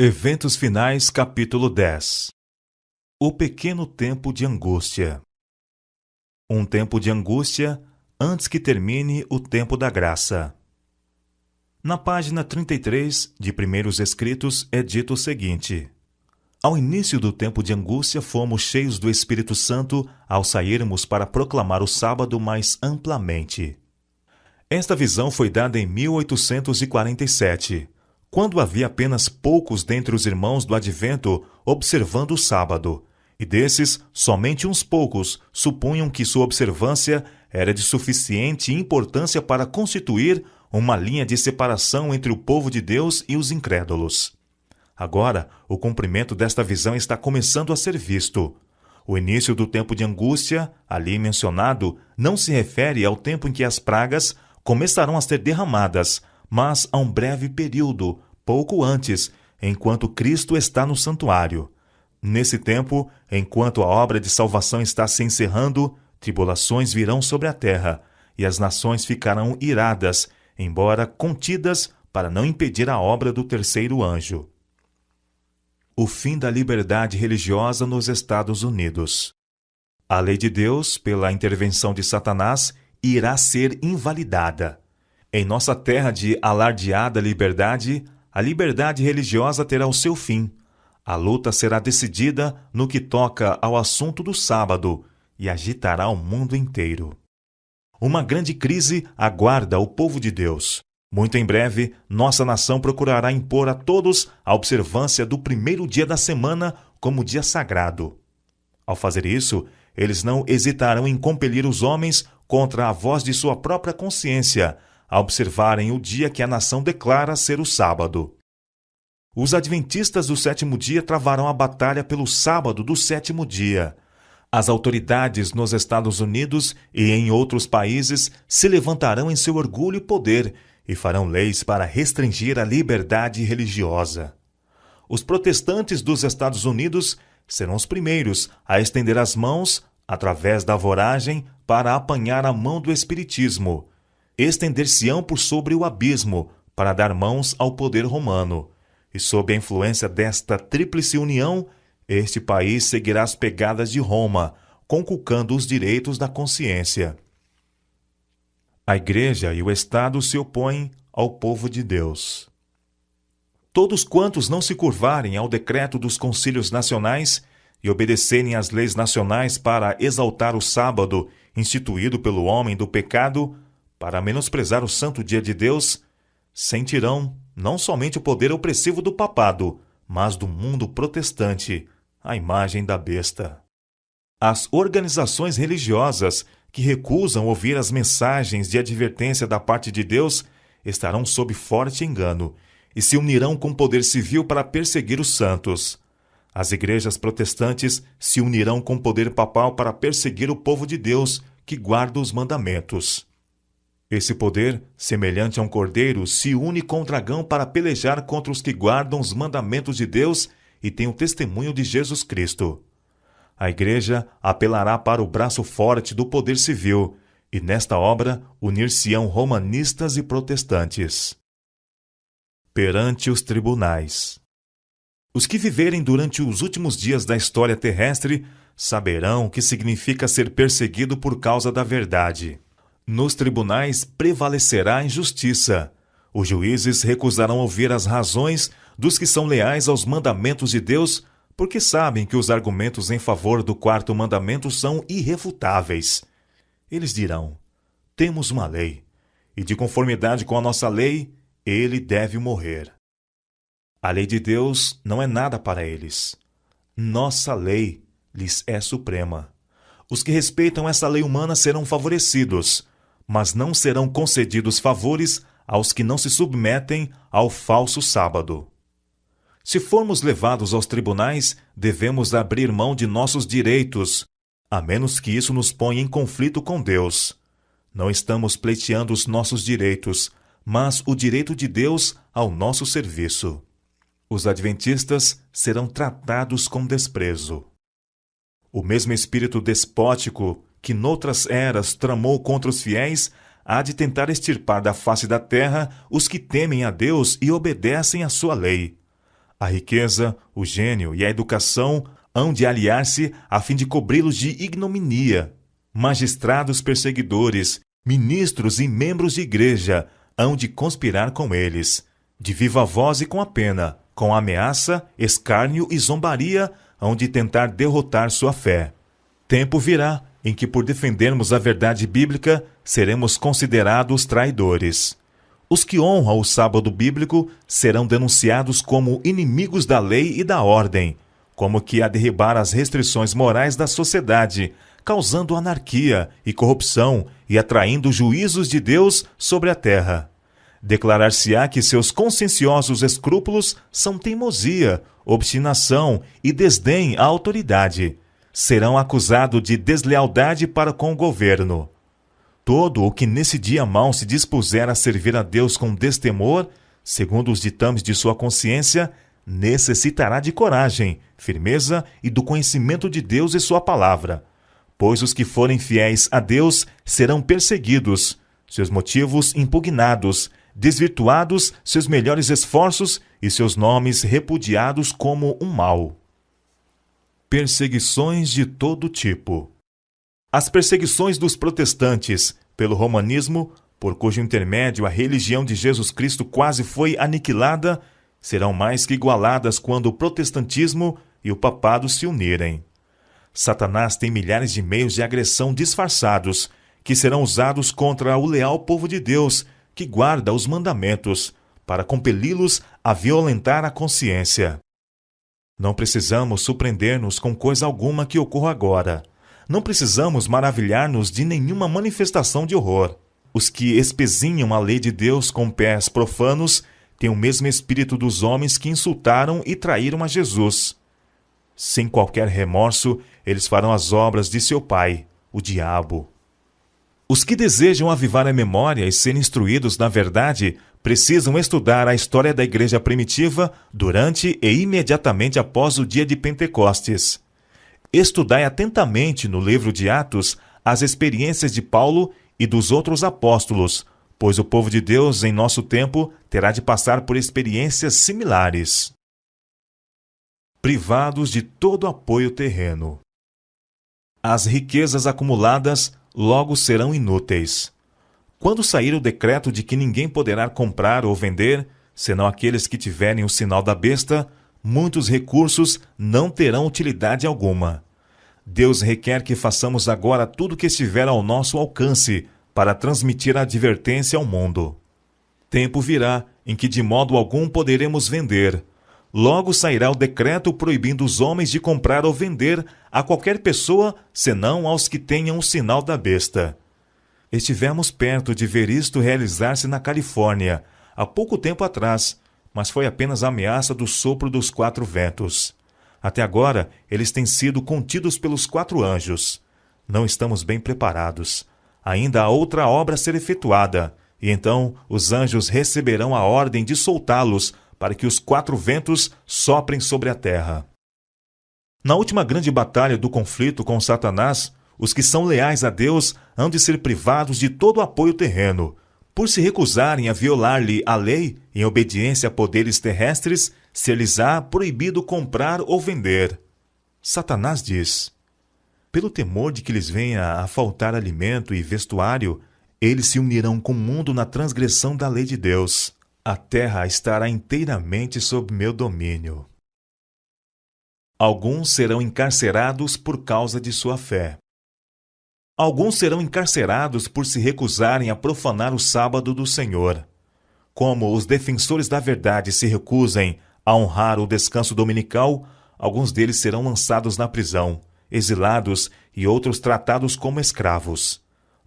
Eventos Finais, capítulo 10. O pequeno tempo de angústia. Um tempo de angústia antes que termine o tempo da graça. Na página 33 de Primeiros Escritos é dito o seguinte: ao início do tempo de angústia fomos cheios do Espírito Santo ao sairmos para proclamar o sábado mais amplamente. Esta visão foi dada em 1847, quando havia apenas poucos dentre os irmãos do Advento observando o sábado, e desses, somente uns poucos supunham que sua observância era de suficiente importância para constituir uma linha de separação entre o povo de Deus e os incrédulos. Agora, o cumprimento desta visão está começando a ser visto. O início do tempo de angústia, ali mencionado, não se refere ao tempo em que as pragas começarão a ser derramadas, mas a um breve período, pouco antes, enquanto Cristo está no santuário. Nesse tempo, enquanto a obra de salvação está se encerrando, tribulações virão sobre a terra, e as nações ficarão iradas, embora contidas para não impedir a obra do terceiro anjo. O fim da liberdade religiosa nos Estados Unidos. A lei de Deus, pela intervenção de Satanás, irá ser invalidada. Em nossa terra de alardeada liberdade, a liberdade religiosa terá o seu fim. A luta será decidida no que toca ao assunto do sábado e agitará o mundo inteiro. Uma grande crise aguarda o povo de Deus. Muito em breve, nossa nação procurará impor a todos a observância do primeiro dia da semana como dia sagrado. Ao fazer isso, eles não hesitarão em compelir os homens contra a voz de sua própria consciência, a observarem o dia que a nação declara ser o sábado. Os adventistas do sétimo dia travarão a batalha pelo sábado do sétimo dia. As autoridades nos Estados Unidos e em outros países se levantarão em seu orgulho e poder e farão leis para restringir a liberdade religiosa. Os protestantes dos Estados Unidos serão os primeiros a estender as mãos, através da voragem, para apanhar a mão do espiritismo. Estender-se-ão por sobre o abismo, para dar mãos ao poder romano. E sob a influência desta tríplice união, este país seguirá as pegadas de Roma, conculcando os direitos da consciência. A Igreja e o Estado se opõem ao povo de Deus. Todos quantos não se curvarem ao decreto dos concílios nacionais e obedecerem às leis nacionais para exaltar o sábado instituído pelo homem do pecado, para menosprezar o santo dia de Deus, sentirão não somente o poder opressivo do papado, mas do mundo protestante, a imagem da besta. As organizações religiosas que recusam ouvir as mensagens de advertência da parte de Deus estarão sob forte engano e se unirão com o poder civil para perseguir os santos. As igrejas protestantes se unirão com o poder papal para perseguir o povo de Deus que guarda os mandamentos. Esse poder, semelhante a um cordeiro, se une com o dragão para pelejar contra os que guardam os mandamentos de Deus e têm o testemunho de Jesus Cristo. A Igreja apelará para o braço forte do poder civil, e nesta obra unir-se-ão romanistas e protestantes. Perante os tribunais. Os que viverem durante os últimos dias da história terrestre saberão o que significa ser perseguido por causa da verdade. Nos tribunais prevalecerá a injustiça. Os juízes recusarão ouvir as razões dos que são leais aos mandamentos de Deus, porque sabem que os argumentos em favor do quarto mandamento são irrefutáveis. Eles dirão: temos uma lei, e de conformidade com a nossa lei, ele deve morrer. A lei de Deus não é nada para eles. Nossa lei lhes é suprema. Os que respeitam essa lei humana serão favorecidos, mas não serão concedidos favores aos que não se submetem ao falso sábado. Se formos levados aos tribunais, devemos abrir mão de nossos direitos, a menos que isso nos ponha em conflito com Deus. Não estamos pleiteando os nossos direitos, mas o direito de Deus ao nosso serviço. Os adventistas serão tratados com desprezo. O mesmo espírito despótico que noutras eras tramou contra os fiéis há de tentar extirpar da face da terra os que temem a Deus e obedecem à sua lei. A riqueza, o gênio e a educação hão de aliar-se a fim de cobri-los de ignominia. Magistrados perseguidores, ministros e membros de igreja hão de conspirar com eles. De viva voz e com a pena, com ameaça, escárnio e zombaria, hão de tentar derrotar sua fé. Tempo virá em que, por defendermos a verdade bíblica, seremos considerados traidores. Os que honram o sábado bíblico serão denunciados como inimigos da lei e da ordem, como que a derribar as restrições morais da sociedade, causando anarquia e corrupção e atraindo juízos de Deus sobre a terra. Declarar-se-á que seus conscienciosos escrúpulos são teimosia, obstinação e desdém à autoridade. Serão acusados de deslealdade para com o governo. Todo o que nesse dia mau se dispuser a servir a Deus com destemor, segundo os ditames de sua consciência, necessitará de coragem, firmeza e do conhecimento de Deus e sua palavra. Pois os que forem fiéis a Deus serão perseguidos, seus motivos impugnados, desvirtuados seus melhores esforços e seus nomes repudiados como um mal. Perseguições de todo tipo. As perseguições dos protestantes pelo romanismo, por cujo intermédio a religião de Jesus Cristo quase foi aniquilada, serão mais que igualadas quando o protestantismo e o papado se unirem. Satanás tem milhares de meios de agressão disfarçados, que serão usados contra o leal povo de Deus, que guarda os mandamentos, para compeli-los a violentar a consciência. Não precisamos surpreender-nos com coisa alguma que ocorra agora. Não precisamos maravilhar-nos de nenhuma manifestação de horror. Os que espezinham a lei de Deus com pés profanos têm o mesmo espírito dos homens que insultaram e traíram a Jesus. Sem qualquer remorso, eles farão as obras de seu pai, o diabo. Os que desejam avivar a memória e ser instruídos na verdade precisam estudar a história da igreja primitiva durante e imediatamente após o dia de Pentecostes. Estudai atentamente no livro de Atos as experiências de Paulo e dos outros apóstolos, pois o povo de Deus em nosso tempo terá de passar por experiências similares. Privados de todo apoio terreno. As riquezas acumuladas logo serão inúteis. Quando sair o decreto de que ninguém poderá comprar ou vender, senão aqueles que tiverem o sinal da besta, muitos recursos não terão utilidade alguma. Deus requer que façamos agora tudo o que estiver ao nosso alcance para transmitir a advertência ao mundo. Tempo virá em que de modo algum poderemos vender. Logo sairá o decreto proibindo os homens de comprar ou vender a qualquer pessoa, senão aos que tenham o sinal da besta. Estivemos perto de ver isto realizar-se na Califórnia, há pouco tempo atrás, mas foi apenas a ameaça do sopro dos 4 ventos. Até agora, eles têm sido contidos pelos 4 anjos. Não estamos bem preparados. Ainda há outra obra a ser efetuada, e então os anjos receberão a ordem de soltá-los para que os 4 ventos soprem sobre a terra. Na última grande batalha do conflito com Satanás, os que são leais a Deus hão de ser privados de todo o apoio terreno. Por se recusarem a violar-lhe a lei, em obediência a poderes terrestres, ser-lhes-á proibido comprar ou vender. Satanás diz: pelo temor de que lhes venha a faltar alimento e vestuário, eles se unirão com o mundo na transgressão da lei de Deus. A terra estará inteiramente sob meu domínio. Alguns serão encarcerados por causa de sua fé. Alguns serão encarcerados por se recusarem a profanar o sábado do Senhor. Como os defensores da verdade se recusem a honrar o descanso dominical, alguns deles serão lançados na prisão, exilados e outros tratados como escravos.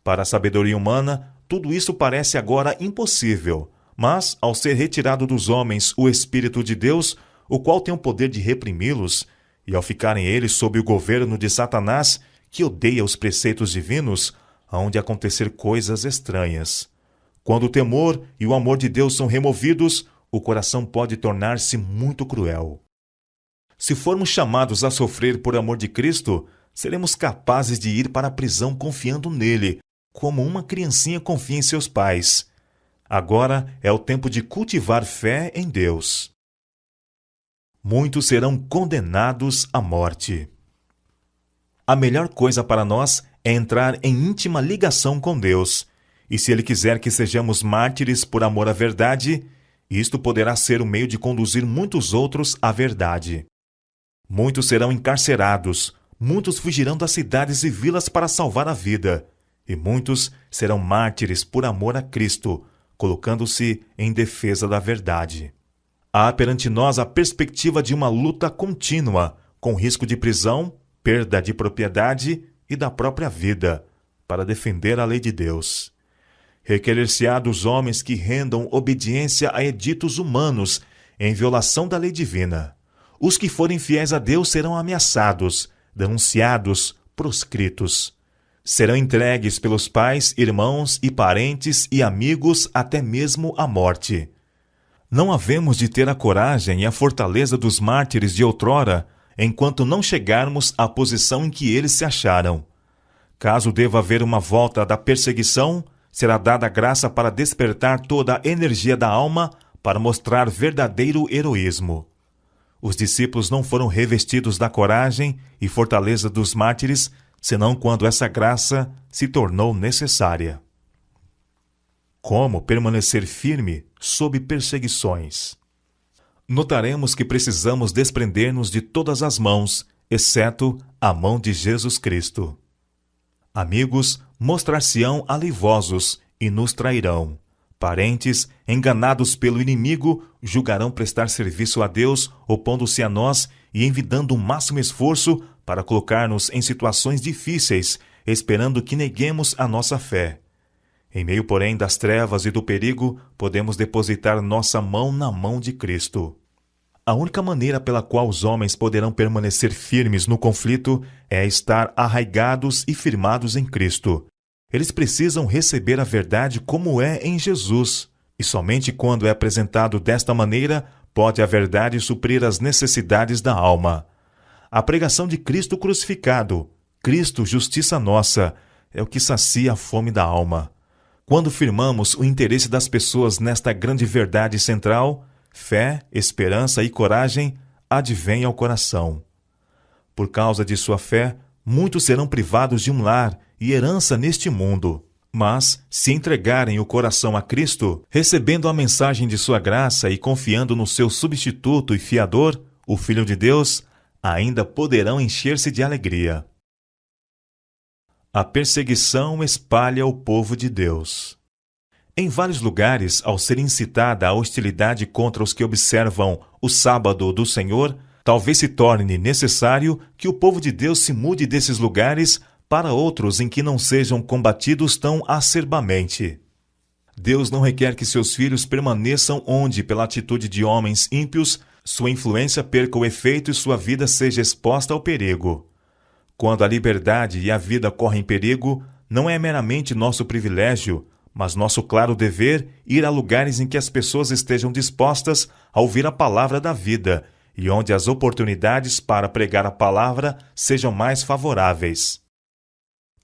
Para a sabedoria humana, tudo isso parece agora impossível, mas, ao ser retirado dos homens o Espírito de Deus, o qual tem o poder de reprimi-los, e ao ficarem eles sob o governo de Satanás, que odeia os preceitos divinos, hão de acontecer coisas estranhas. Quando o temor e o amor de Deus são removidos, o coração pode tornar-se muito cruel. Se formos chamados a sofrer por amor de Cristo, seremos capazes de ir para a prisão confiando nele, como uma criancinha confia em seus pais. Agora é o tempo de cultivar fé em Deus. muitos serão condenados à morte. A melhor coisa para nós é entrar em íntima ligação com Deus, e se Ele quiser que sejamos mártires por amor à verdade, isto poderá ser o meio de conduzir muitos outros à verdade. Muitos serão encarcerados, muitos fugirão das cidades e vilas para salvar a vida, e muitos serão mártires por amor a Cristo, colocando-se em defesa da verdade. Há perante nós a perspectiva de uma luta contínua, com risco de prisão, perda de propriedade e da própria vida, para defender a lei de Deus. Requerer-se-á dos homens que rendam obediência a editos humanos em violação da lei divina. Os que forem fiéis a Deus serão ameaçados, denunciados, proscritos. Serão entregues pelos pais, irmãos e parentes e amigos até mesmo à morte. Não havemos de ter a coragem e a fortaleza dos mártires de outrora, enquanto não chegarmos à posição em que eles se acharam. Caso deva haver uma volta da perseguição, será dada graça para despertar toda a energia da alma para mostrar verdadeiro heroísmo. Os discípulos não foram revestidos da coragem e fortaleza dos mártires, senão quando essa graça se tornou necessária. Como permanecer firme sob perseguições? Notaremos que precisamos desprender-nos de todas as mãos, exceto a mão de Jesus Cristo. Amigos mostrar-se-ão aleivosos e nos trairão. Parentes, enganados pelo inimigo, julgarão prestar serviço a Deus, opondo-se a nós e envidando o máximo esforço para colocar-nos em situações difíceis, esperando que neguemos a nossa fé. Em meio, porém, das trevas e do perigo, podemos depositar nossa mão na mão de Cristo. A única maneira pela qual os homens poderão permanecer firmes no conflito é estar arraigados e firmados em Cristo. Eles precisam receber a verdade como é em Jesus, e somente quando é apresentado desta maneira pode a verdade suprir as necessidades da alma. A pregação de Cristo crucificado, Cristo, justiça nossa, é o que sacia a fome da alma. Quando firmamos o interesse das pessoas nesta grande verdade central, fé, esperança e coragem advêm ao coração. Por causa de sua fé, muitos serão privados de um lar e herança neste mundo. Mas, se entregarem o coração a Cristo, recebendo a mensagem de sua graça e confiando no seu substituto e fiador, o Filho de Deus, ainda poderão encher-se de alegria. A perseguição espalha o povo de Deus. Em vários lugares, ao ser incitada a hostilidade contra os que observam o sábado do Senhor, talvez se torne necessário que o povo de Deus se mude desses lugares para outros em que não sejam combatidos tão acerbamente. Deus não requer que seus filhos permaneçam onde, pela atitude de homens ímpios, sua influência perca o efeito e sua vida seja exposta ao perigo. Quando a liberdade e a vida correm perigo, não é meramente nosso privilégio, mas nosso claro dever ir a lugares em que as pessoas estejam dispostas a ouvir a palavra da vida e onde as oportunidades para pregar a palavra sejam mais favoráveis.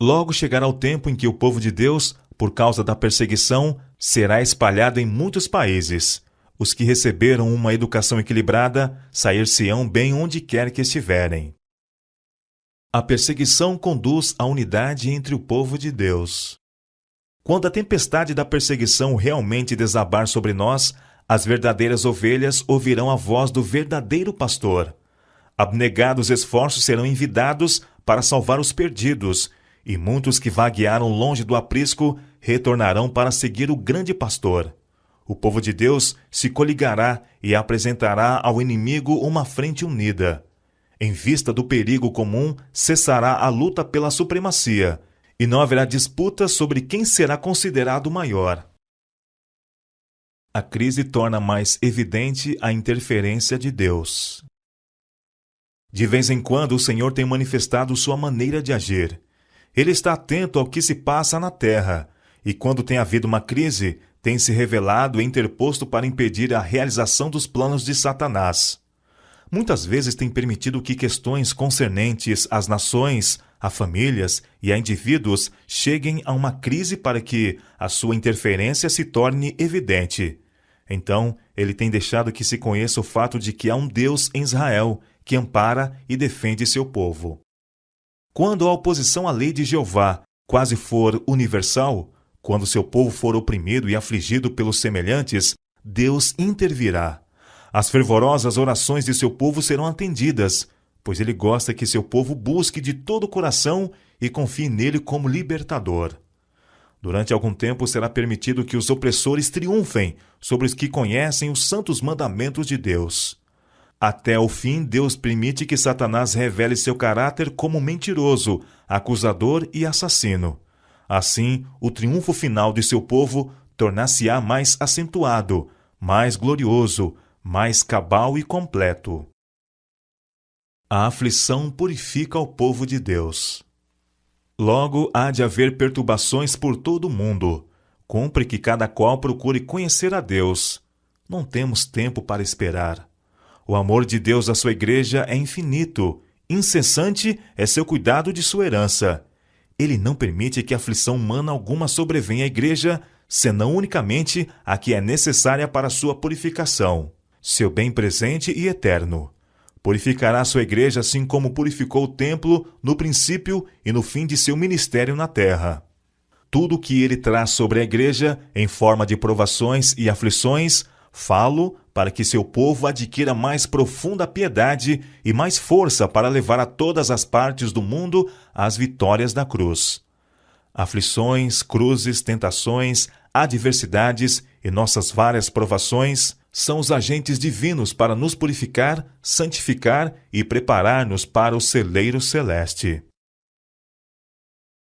Logo chegará o tempo em que o povo de Deus, por causa da perseguição, será espalhado em muitos países. Os que receberam uma educação equilibrada sair-se-ão bem onde quer que estiverem. A perseguição conduz à unidade entre o povo de Deus. Quando a tempestade da perseguição realmente desabar sobre nós, as verdadeiras ovelhas ouvirão a voz do verdadeiro pastor. Abnegados esforços serão envidados para salvar os perdidos, e muitos que vaguearam longe do aprisco retornarão para seguir o grande pastor. O povo de Deus se coligará e apresentará ao inimigo uma frente unida. Em vista do perigo comum, cessará a luta pela supremacia, e não haverá disputa sobre quem será considerado maior. A crise torna mais evidente a interferência de Deus. De vez em quando, o Senhor tem manifestado sua maneira de agir. Ele está atento ao que se passa na terra, e quando tem havido uma crise, tem se revelado e interposto para impedir a realização dos planos de Satanás. Muitas vezes tem permitido que questões concernentes às nações, a famílias e a indivíduos cheguem a uma crise para que a sua interferência se torne evidente. Então, ele tem deixado que se conheça o fato de que há um Deus em Israel que ampara e defende seu povo. Quando a oposição à lei de Jeová quase for universal, quando seu povo for oprimido e afligido pelos semelhantes, Deus intervirá. As fervorosas orações de seu povo serão atendidas, pois ele gosta que seu povo busque de todo o coração e confie nele como libertador. Durante algum tempo será permitido que os opressores triunfem sobre os que conhecem os santos mandamentos de Deus. Até o fim, Deus permite que Satanás revele seu caráter como mentiroso, acusador e assassino. Assim, o triunfo final de seu povo tornar-se-á mais acentuado, mais glorioso, mais cabal e completo. A aflição purifica o povo de Deus. Logo, há de haver perturbações por todo o mundo. Cumpre que cada qual procure conhecer a Deus. Não temos tempo para esperar. O amor de Deus à sua igreja é infinito. Incessante é seu cuidado de sua herança. Ele não permite que aflição humana alguma sobrevenha à igreja, senão unicamente a que é necessária para sua purificação, seu bem presente e eterno. Purificará sua igreja assim como purificou o templo no princípio e no fim de seu ministério na terra. Tudo o que ele traz sobre a igreja, em forma de provações e aflições, falo para que seu povo adquira mais profunda piedade e mais força para levar a todas as partes do mundo as vitórias da cruz. Aflições, cruzes, tentações, adversidades e nossas várias provações são os agentes divinos para nos purificar, santificar e preparar-nos para o celeiro celeste.